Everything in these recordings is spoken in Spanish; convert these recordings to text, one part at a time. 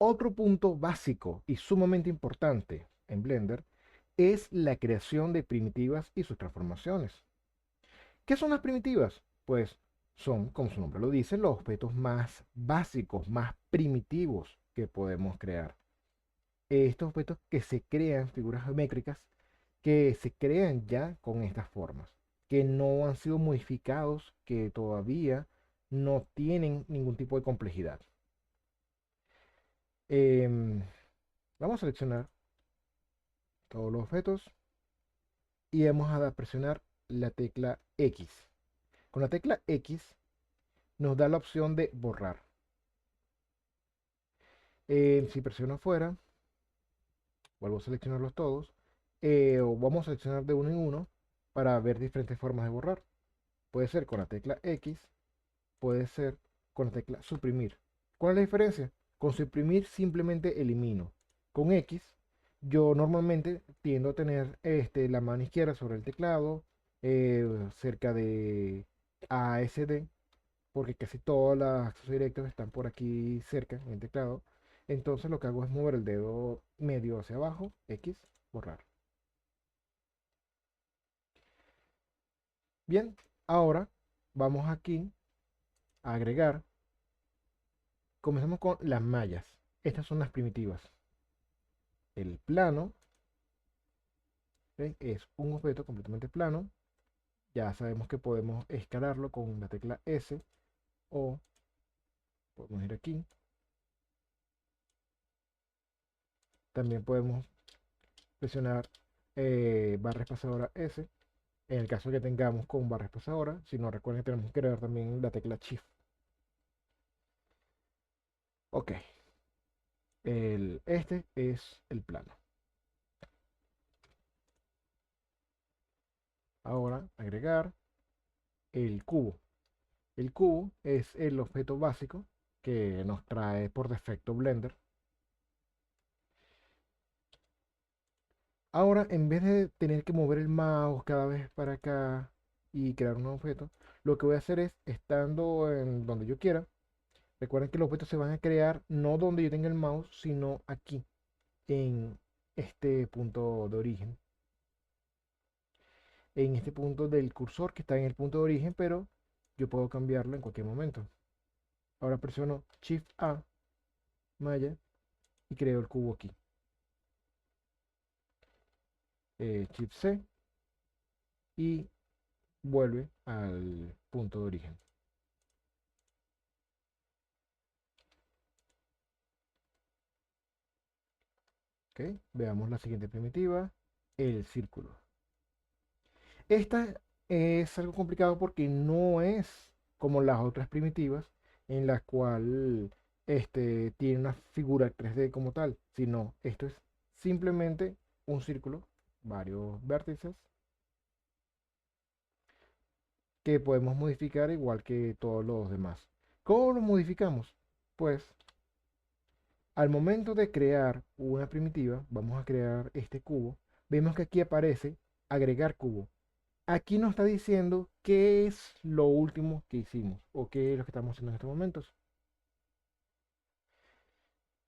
Otro punto básico y sumamente importante en Blender es la creación de primitivas y sus transformaciones. ¿Qué son las primitivas? Pues son, como su nombre lo dice, los objetos más básicos, más primitivos que podemos crear. Estos objetos que se crean, figuras geométricas, que se crean ya con estas formas, que no han sido modificados, que todavía no tienen ningún tipo de complejidad. Em, Vamos a seleccionar todos los objetos y vamos a presionar la tecla X. Con la tecla X nos da la opción de borrar. Si presiono afuera, vuelvo a seleccionarlos todos, o vamos a seleccionar de uno en uno para ver diferentes formas de borrar. Puede ser con la tecla X, puede ser con la tecla suprimir. ¿Cuál es la diferencia? Con suprimir simplemente elimino. Con X, yo normalmente tiendo a tener la mano izquierda sobre el teclado, cerca de ASD, porque casi todos los accesos directos están por aquí cerca en el teclado. Entonces lo que hago es mover el dedo medio hacia abajo, X, borrar. Bien, ahora vamos aquí a agregar. Comenzamos con las mallas. Estas son las primitivas. El plano, ¿ven? Es un objeto completamente plano. Ya sabemos que podemos escalarlo con la tecla S o podemos ir aquí. También podemos presionar barra espaciadora S en el caso que tengamos con barra espaciadora. Si no, recuerden que tenemos que crear también la tecla Shift. Ok, este es el plano. Ahora agregar el cubo. El cubo es el objeto básico que nos trae por defecto Blender. Ahora, en vez de tener que mover el mouse cada vez para acá y crear un nuevo objeto, lo que voy a hacer es, estando en donde yo quiera, recuerden que los objetos se van a crear no donde yo tenga el mouse, sino aquí, en este punto de origen. En este punto del cursor que está en el punto de origen, pero yo puedo cambiarlo en cualquier momento. Ahora presiono Shift A, malla, y creo el cubo aquí. Shift C y vuelve al punto de origen. ¿Ok? Veamos la siguiente primitiva, el círculo. Esta es algo complicado porque no es como las otras primitivas en las cuales tiene una figura 3D como tal, sino esto es simplemente un círculo, varios vértices que podemos modificar igual que todos los demás. ¿Cómo lo modificamos? Pues al momento de crear una primitiva, vamos a crear este cubo, vemos que aquí aparece agregar cubo. Aquí nos está diciendo qué es lo último que hicimos o qué es lo que estamos haciendo en estos momentos.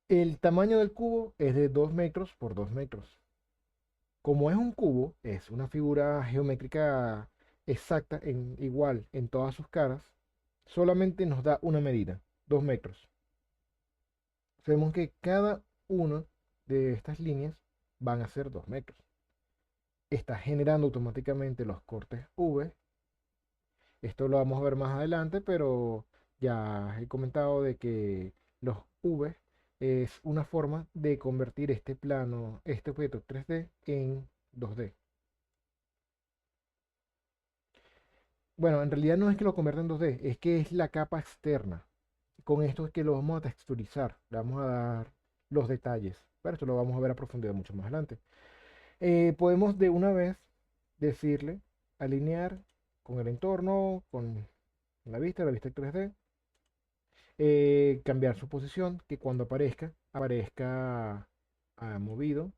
El tamaño del cubo es de 2 metros por 2 metros. Como es un cubo, es una figura geométrica exacta, igual en todas sus caras, solamente nos da una medida, 2 metros. Sabemos que cada una de estas líneas van a ser 2 metros. Está generando automáticamente los cortes V. Esto lo vamos a ver más adelante, pero ya he comentado de que los V es una forma de convertir este plano, este objeto 3D en 2D. Bueno, en realidad no es que lo convierta en 2D, es que es la capa externa. Con esto es que lo vamos a texturizar, le vamos a dar los detalles. Pero esto lo vamos a ver a profundidad mucho más adelante. Podemos de una vez decirle alinear con el entorno, con la vista 3D, cambiar su posición, que cuando aparezca movido.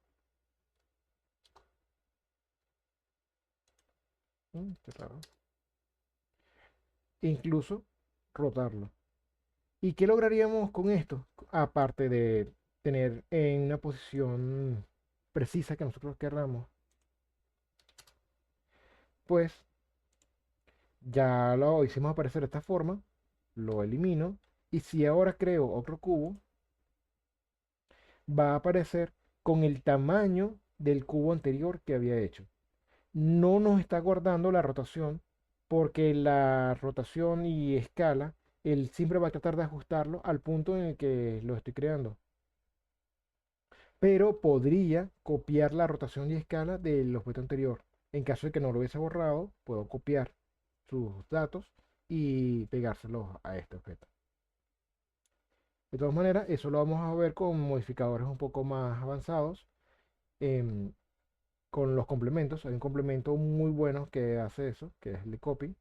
Qué raro. Incluso rotarlo. ¿Y qué lograríamos con esto? Aparte de tener en una posición precisa que nosotros querramos, pues ya lo hicimos aparecer de esta forma, lo elimino, y si ahora creo otro cubo, va a aparecer con el tamaño del cubo anterior que había hecho. No nos está guardando la rotación porque la rotación y escala, él siempre va a tratar de ajustarlo al punto en el que lo estoy creando. Pero podría copiar la rotación y escala del objeto anterior. En caso de que no lo hubiese borrado, puedo copiar sus datos y pegárselos a este objeto. De todas maneras, eso lo vamos a ver con modificadores un poco más avanzados. em, con los complementos, hay un complemento muy bueno que hace eso, que es el copy.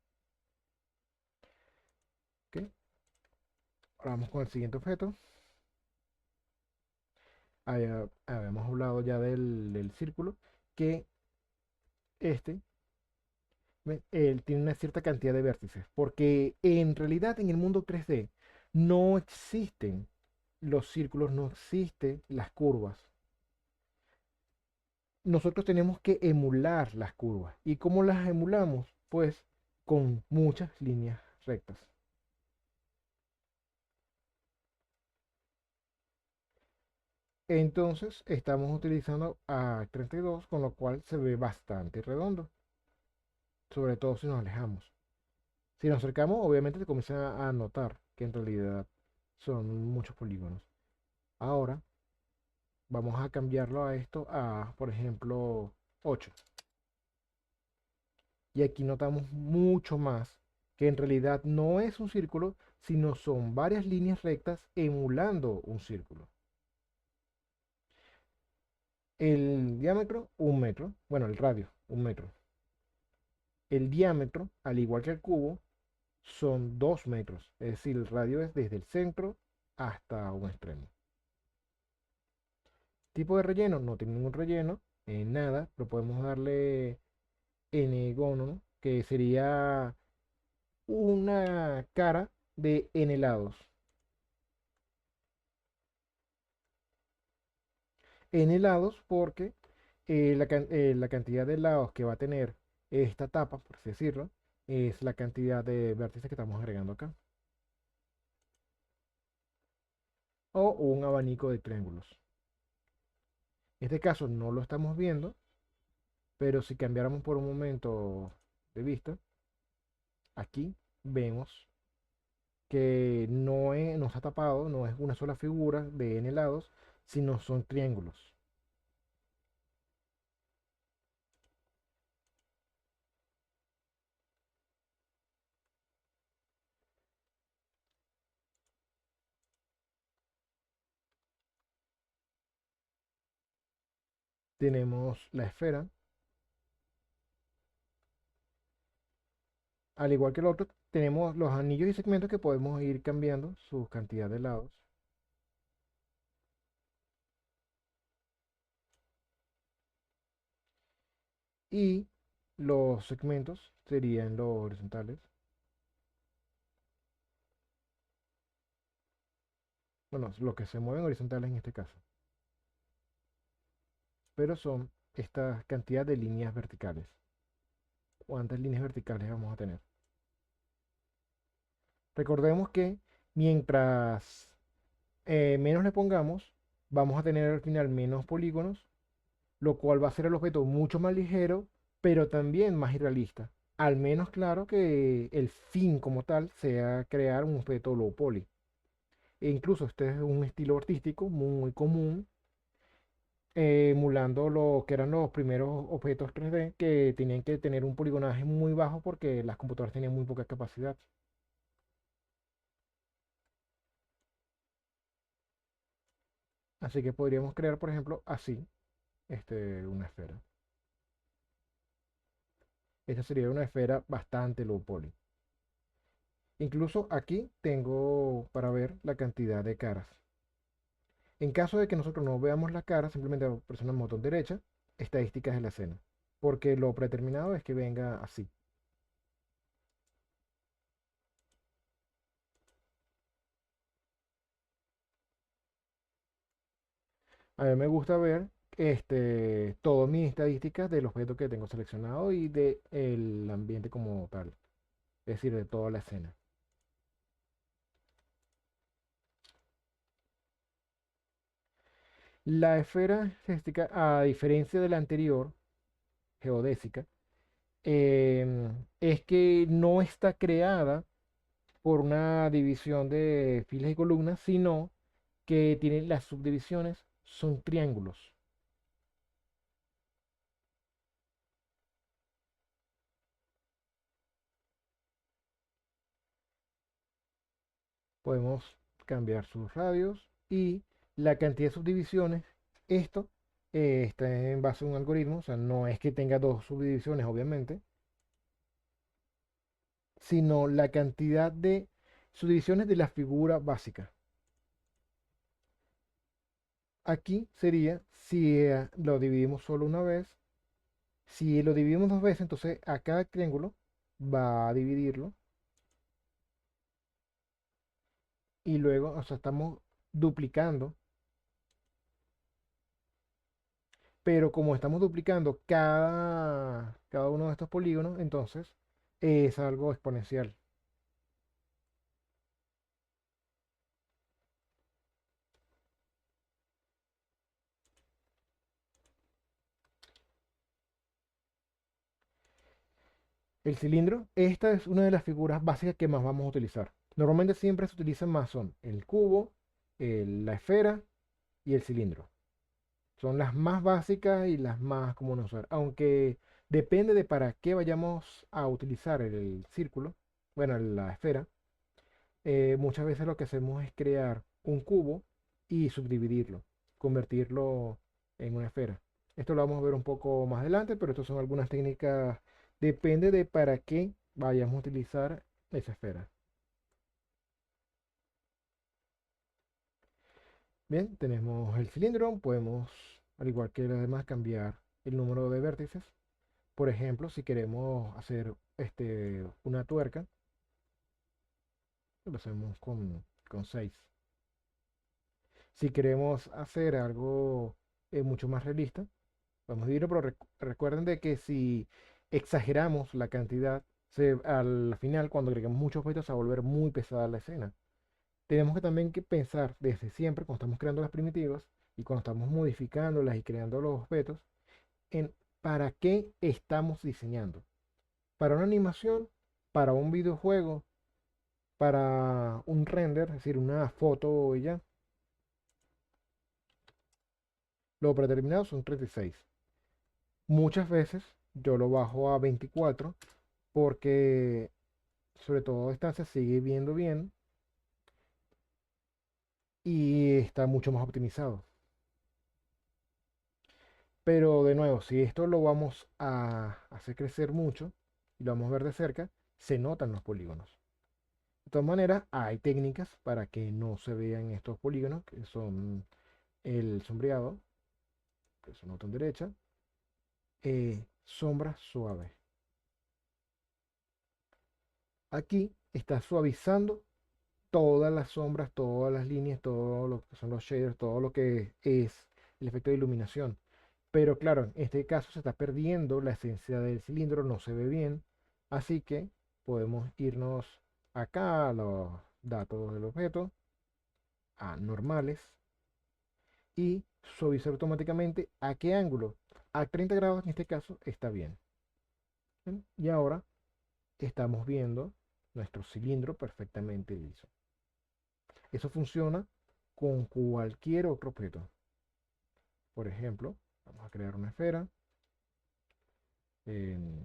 ¿Ok? Ahora vamos con el siguiente objeto. Habíamos hablado ya del círculo, que este él tiene una cierta cantidad de vértices, porque en realidad en el mundo 3D no existen los círculos, no existen las curvas. Nosotros tenemos que emular las curvas. ¿Y cómo las emulamos? Pues con muchas líneas rectas. Entonces estamos utilizando a 32, con lo cual se ve bastante redondo, sobre todo si nos alejamos. Si nos acercamos, obviamente se comienza a notar que en realidad son muchos polígonos. Ahora vamos a cambiarlo a esto a, por ejemplo, 8. Y aquí notamos mucho más que en realidad no es un círculo, sino son varias líneas rectas emulando un círculo. El diámetro, 1 metro. Bueno, el radio, 1 metro. El diámetro, al igual que el cubo, son 2 metros. Es decir, el radio es desde el centro hasta un extremo. Tipo de relleno, no tiene ningún relleno, nada, pero podemos darle n-gónono, que sería una cara de n lados. N lados porque la cantidad de lados que va a tener esta tapa, por así decirlo, es la cantidad de vértices que estamos agregando acá. O un abanico de triángulos. En este caso no lo estamos viendo, pero si cambiáramos por un momento de vista, aquí vemos que no está tapado, no es una sola figura de n lados, sino son triángulos. Tenemos la esfera, al igual que el otro, tenemos los anillos y segmentos que podemos ir cambiando su cantidad de lados. Y los segmentos serían los horizontales. Bueno, los que se mueven horizontales en este caso. Pero son esta cantidad de líneas verticales. ¿Cuántas líneas verticales vamos a tener? Recordemos que mientras menos le pongamos, vamos a tener al final menos polígonos, lo cual va a hacer el objeto mucho más ligero, pero también más irrealista. Al menos claro que el fin como tal sea crear un objeto low poly. E incluso este es un estilo artístico muy común, emulando lo que eran los primeros objetos 3D que tenían que tener un poligonaje muy bajo porque las computadoras tenían muy poca capacidad. Así que podríamos crear, por ejemplo, así, una esfera. Esta sería una esfera bastante low poly. Incluso aquí tengo para ver la cantidad de caras. En caso de que nosotros no veamos la cara, simplemente presionamos el botón derecha, estadísticas de la escena. Porque lo predeterminado es que venga así. A mí me gusta ver todas mis estadísticas del objeto que tengo seleccionado y del ambiente como tal, es decir, de toda la escena. La esfera geodésica, a diferencia de la anterior, geodésica, es que no está creada por una división de filas y columnas, sino que tiene las subdivisiones, son triángulos. Podemos cambiar sus radios y la cantidad de subdivisiones. Esto está en base a un algoritmo, o sea, no es que tenga dos subdivisiones, obviamente, sino la cantidad de subdivisiones de la figura básica. Aquí sería si lo dividimos solo una vez. Si lo dividimos dos veces, entonces a cada triángulo va a dividirlo y luego, o sea, estamos duplicando, pero como estamos duplicando cada uno de estos polígonos, entonces es algo exponencial. El cilindro, esta es una de las figuras básicas que más vamos a utilizar. Normalmente siempre se utilizan más son el cubo, la esfera y el cilindro. Son las más básicas y las más comunes de usar. Aunque depende de para qué vayamos a utilizar el círculo, bueno, la esfera. Muchas veces lo que hacemos es crear un cubo y subdividirlo, convertirlo en una esfera. Esto lo vamos a ver un poco más adelante, pero estas son algunas técnicas. Depende de para qué vayamos a utilizar esa esfera. Bien, tenemos el cilindro. Podemos, al igual que los demás, cambiar el número de vértices. Por ejemplo, si queremos hacer una tuerca, lo hacemos con 6. Si queremos hacer algo mucho más realista, podemos dividirlo, pero recuerden de que si exageramos la cantidad, al final, cuando agregamos muchos objetos, se va a volver muy pesada la escena. Tenemos que también que pensar desde siempre, cuando estamos creando las primitivas y cuando estamos modificándolas y creando los objetos, en para qué estamos diseñando. Para una animación, para un videojuego, para un render, es decir, una foto y ya. Lo predeterminado son 36. Muchas veces yo lo bajo a 24 porque sobre todo a distancia sigue viendo bien y está mucho más optimizado. Pero de nuevo, si esto lo vamos a hacer crecer mucho y lo vamos a ver de cerca, se notan los polígonos. De todas maneras, hay técnicas para que no se vean estos polígonos, que son el sombreado, que es un botón derecha, sombra suave. Aquí está suavizando todas las sombras, todas las líneas, todo lo que son los shaders, todo lo que es el efecto de iluminación. Pero claro, en este caso se está perdiendo la esencia del cilindro, no se ve bien. Así que podemos irnos acá a los datos del objeto, a normales, y suavizar automáticamente a qué ángulo. A 30 grados en este caso está bien. ¿Ven? Y ahora estamos viendo nuestro cilindro perfectamente liso. Eso funciona con cualquier otro objeto. Por ejemplo, vamos a crear una esfera. Esta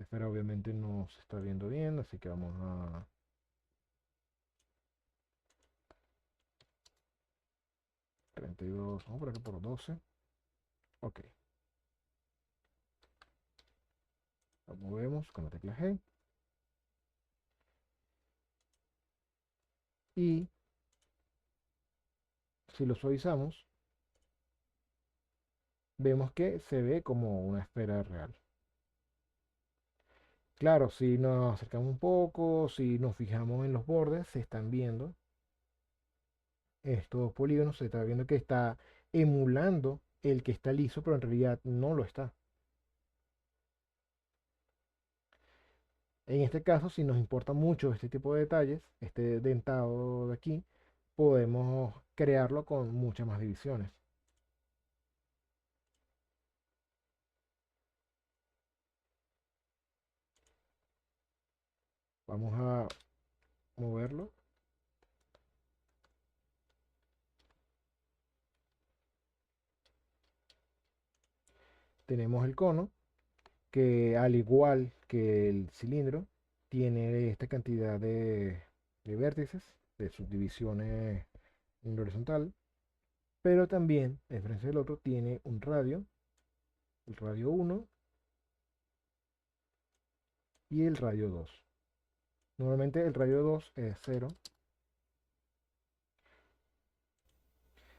esfera obviamente no se está viendo bien, así que vamos a 32, vamos por acá por 12. Ok, lo movemos con la tecla G y si lo suavizamos, vemos que se ve como una esfera real. Claro, si nos acercamos un poco, si nos fijamos en los bordes, se están viendo estos polígonos, se está viendo que está emulando el que está liso, pero en realidad no lo está. En este caso, si nos importa mucho este tipo de detalles, este dentado de aquí, podemos crearlo con muchas más divisiones. Vamos a moverlo. Tenemos el cono, que al igual que el cilindro, tiene esta cantidad de vértices, de subdivisiones en horizontal, pero también, a diferencia del otro, tiene un radio, el radio 1 y el radio 2. Normalmente el radio 2 es cero.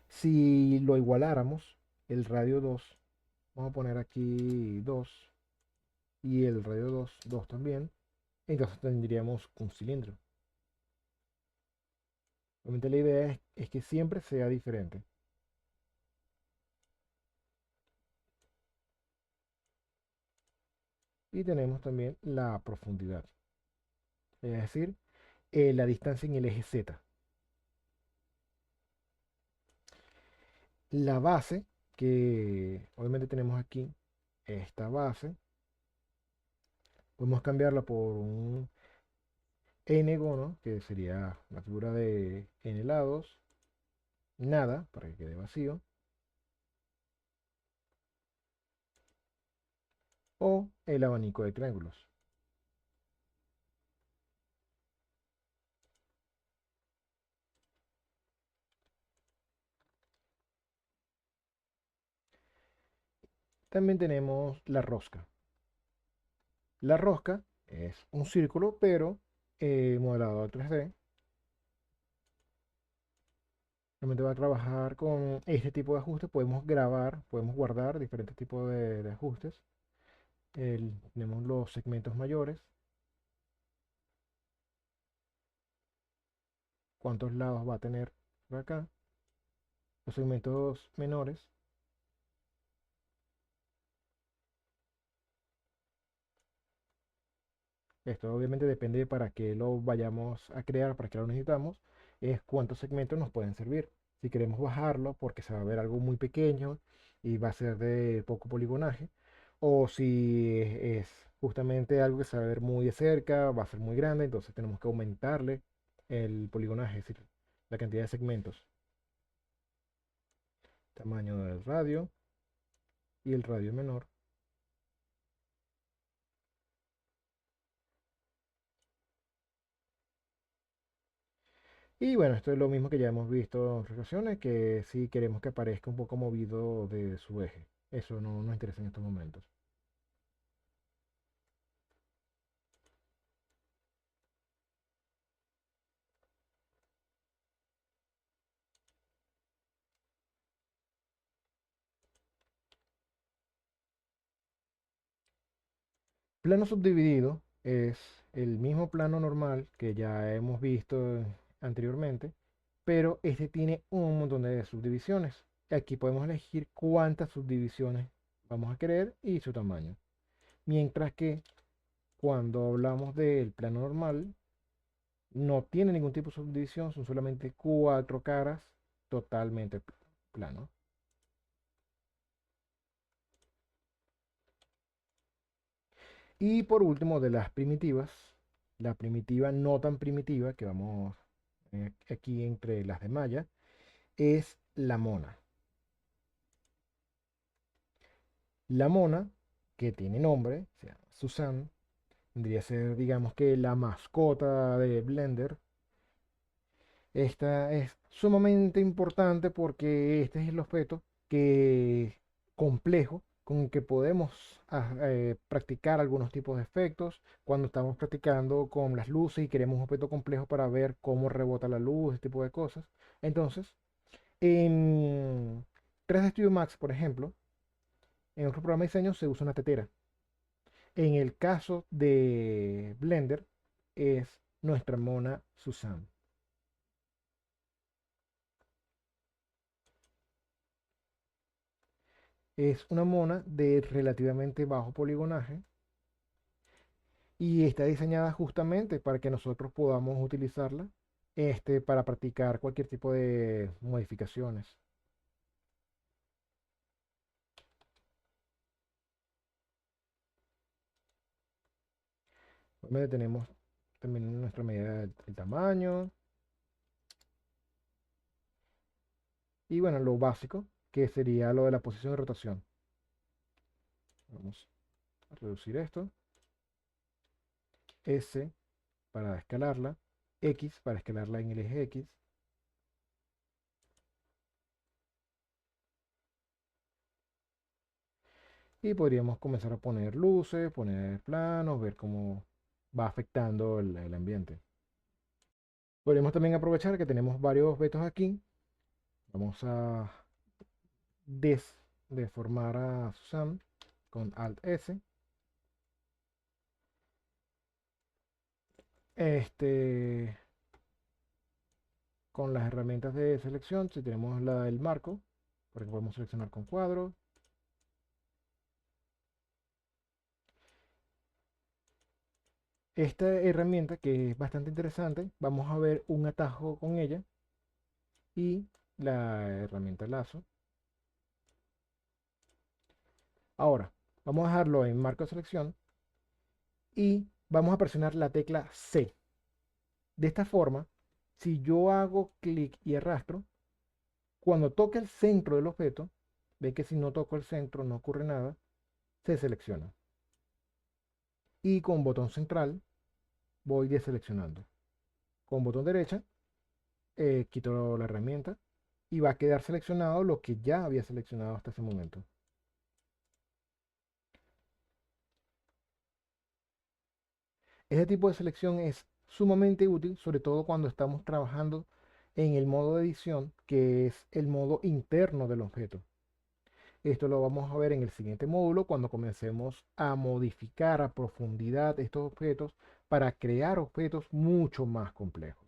Si lo igualáramos, el radio 2, vamos a poner aquí 2 y el radio 2, 2 también, entonces tendríamos un cilindro. Obviamente la idea es que siempre sea diferente. Y tenemos también la profundidad, es decir, la distancia en el eje Z. La base, que obviamente tenemos aquí, esta base, podemos cambiarla por un n-gono, que sería la figura de n lados, nada, para que quede vacío, o el abanico de triángulos. También tenemos la rosca. La rosca es un círculo, pero modelado a 3D. Realmente va a trabajar con este tipo de ajustes. Podemos grabar, podemos guardar diferentes tipos de ajustes. Tenemos los segmentos mayores, cuántos lados va a tener por acá. Los segmentos menores, esto obviamente depende de para qué lo vayamos a crear, para qué lo necesitamos, es cuántos segmentos nos pueden servir. Si queremos bajarlo porque se va a ver algo muy pequeño y va a ser de poco poligonaje, o si es justamente algo que se va a ver muy de cerca, va a ser muy grande, entonces tenemos que aumentarle el poligonaje, es decir, la cantidad de segmentos, tamaño del radio y el radio menor. Y bueno, esto es lo mismo que ya hemos visto en otras ocasiones, que si queremos que aparezca un poco movido de su eje. Eso no nos interesa en estos momentos. Plano subdividido es el mismo plano normal que ya hemos visto anteriormente, pero este tiene un montón de subdivisiones. Aquí podemos elegir cuántas subdivisiones vamos a querer y su tamaño. Mientras que cuando hablamos del plano normal, no tiene ningún tipo de subdivisión, son solamente cuatro caras totalmente plano. Y por último, de las primitivas, la primitiva no tan primitiva que vamos aquí entre las de Maya es la mona. La mona, que tiene nombre, se llama Susan, vendría a ser, digamos que la mascota de Blender. Esta es sumamente importante porque este es el objeto que complejo con el que podemos practicar algunos tipos de efectos cuando estamos practicando con las luces y queremos un objeto complejo para ver cómo rebota la luz, este tipo de cosas. Entonces, en 3D Studio Max, por ejemplo, en otro programa de diseño se usa una tetera. En el caso de Blender es nuestra mona Susan. Es una mona de relativamente bajo poligonaje y está diseñada justamente para que nosotros podamos utilizarla para practicar cualquier tipo de modificaciones. Obviamente tenemos también nuestra medida del tamaño y bueno, lo básico que sería lo de la posición de rotación. Vamos a reducir esto. S para escalarla. X para escalarla en el eje X. Y podríamos comenzar a poner luces, poner planos, ver cómo va afectando el ambiente. Podríamos también aprovechar que tenemos varios objetos aquí. Vamos a deformar a Susan con Alt S. Este, con las herramientas de selección, si tenemos el marco, porque podemos seleccionar con cuadro. Esta herramienta que es bastante interesante, vamos a ver un atajo con ella y la herramienta lazo. Ahora, vamos a dejarlo en marco de selección y vamos a presionar la tecla C. De esta forma, si yo hago clic y arrastro, cuando toque el centro del objeto, ve que si no toco el centro no ocurre nada, se selecciona. Y con botón central voy deseleccionando. Con botón derecha quito la herramienta y va a quedar seleccionado lo que ya había seleccionado hasta ese momento. Este tipo de selección es sumamente útil, sobre todo cuando estamos trabajando en el modo de edición, que es el modo interno del objeto. Esto lo vamos a ver en el siguiente módulo cuando comencemos a modificar a profundidad estos objetos para crear objetos mucho más complejos.